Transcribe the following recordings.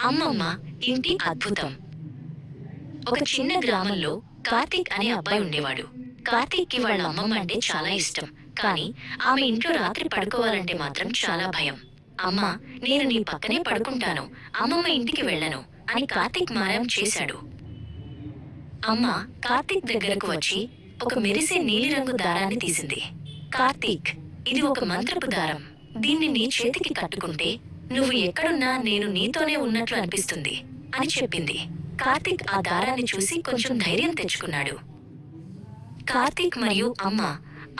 అమ్మమ్మ ఇంటి అద్భుతం. ఒక చిన్న గ్రామంలో కార్తీక్ అనే అబ్బాయి ఉండేవాడు. కార్తీక్కి వాళ్ళ అమ్మమ్మ అంటే చాలా ఇష్టం. కానీ ఆమె ఇంట్లో రాత్రి పడుకోవాలంటే మాత్రం చాలా భయం. అమ్మా, నేను నీ పక్కనే పడుకుంటాను, అమ్మమ్మ ఇంటికి వెళ్ళను అని కార్తీక్ మారం చేశాడు. అమ్మ కార్తీక్ దగ్గరకు వచ్చి ఒక మెరిసే నీలిరంగు దారాన్ని తీసింది. కార్తీక్, ఇది ఒక మంత్రపు దారం. దీన్ని నీ చేతికి కట్టుకుంటే నువ్వు ఎక్కడున్నా నేను నీతోనే ఉన్నట్లు అనిపిస్తుంది అని చెప్పింది. కార్తీక్ ఆ దారాన్ని చూసి కొంచెం ధైర్యం తెచ్చుకున్నాడు. కార్తీక్ మరియు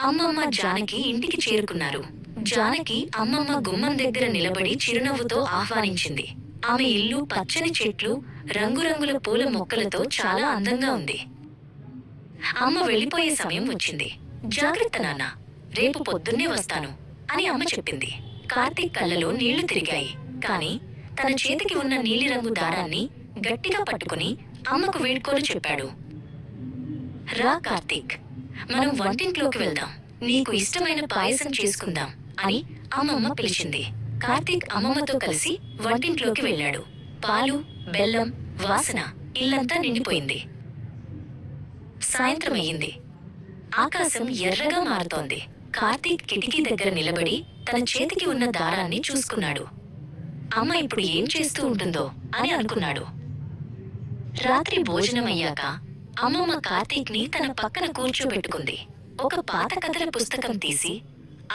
అమ్మమ్మ జానకి ఇంటికి చేరుకున్నారు. జానకి అమ్మమ్మ గుమ్మం దగ్గర నిలబడి చిరునవ్వుతో ఆహ్వానించింది. ఆమె ఇల్లు పచ్చని చెట్లు, రంగురంగుల పూల మొక్కలతో చాలా అందంగా ఉంది. అమ్మ వెళ్ళిపోయే సమయం వచ్చింది. జాగ్రత్త నాన్న, రేపు పొద్దున్నే వస్తాను అని అమ్మ చెప్పింది. కార్తీక్ కళ్ళలో నీళ్లు తిరిగాయి. కాని తన చేతికి ఉన్న నీలిరంగు దారాన్ని గట్టిగా పట్టుకుని అమ్మకు వీడ్కోలు చెప్పాడు. రా కార్తీక్, మనం వంటింట్లోకి వెళ్దాం, నీకు ఇష్టమైన పాయసం చేసుకుందాం అని అమ్మమ్మ పిలిచింది. కార్తీక్ అమ్మమ్మతో కలిసి వంటింట్లోకి వెళ్ళాడు. పాలు, బెల్లం వాసన ఇల్లంతా నిండిపోయింది. సాయంత్రం అయ్యింది. ఆకాశం ఎర్రగా మారుతోంది. కార్తీక్ కిటికీ దగ్గర నిలబడి తన చేతికి ఉన్న దారాన్ని చూసుకున్నాడు. అమ్మ ఇప్పుడు ఏం చేస్తూ ఉంటుందో అని అనుకున్నాడు. రాత్రి భోజనమయ్యాక అమ్మమ్మ కార్తీక్ ని తన పక్కన కూర్చోబెట్టుకుంది. ఒక పాత కథల పుస్తకం తీసి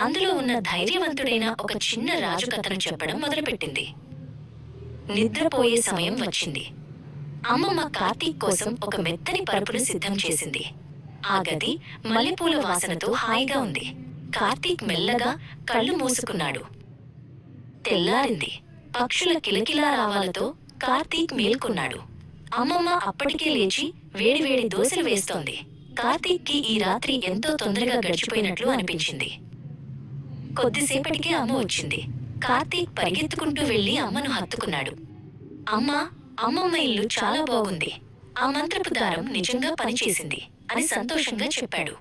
అందులో ఉన్న ధైర్యవంతుడైన ఒక చిన్న రాజు కథను చెప్పడం మొదలుపెట్టింది. నిద్రపోయే సమయం వచ్చింది. అమ్మమ్మ కార్తీక్ కోసం ఒక మెత్తని పరుపును సిద్ధం చేసింది. ఆ గది మల్లెపూల వాసనతో హాయిగా ఉంది. కార్తీక్ మెల్లగా కళ్ళు మూసుకున్నాడు. తెల్లారింది. పక్షుల కిలకిలా రావాలతో కార్తీక్ మేల్కొన్నాడు. అమ్మమ్మ అప్పటికే లేచి వేడివేడి దోశలు వేస్తోంది. కార్తీక్కి ఈ రాత్రి ఎంతో తొందరగా గడిచిపోయినట్లు అనిపించింది. కొద్దిసేపటికే అమ్మ వచ్చింది. కార్తీక్ పరిగెత్తుకుంటూ వెళ్లి అమ్మను హత్తుకున్నాడు. అమ్మా, అమ్మమ్మ ఇల్లు చాలా బాగుంది, ఆ మంత్రపు దారం నిజంగా పనిచేసింది అని సంతోషంగా చెప్పాడు.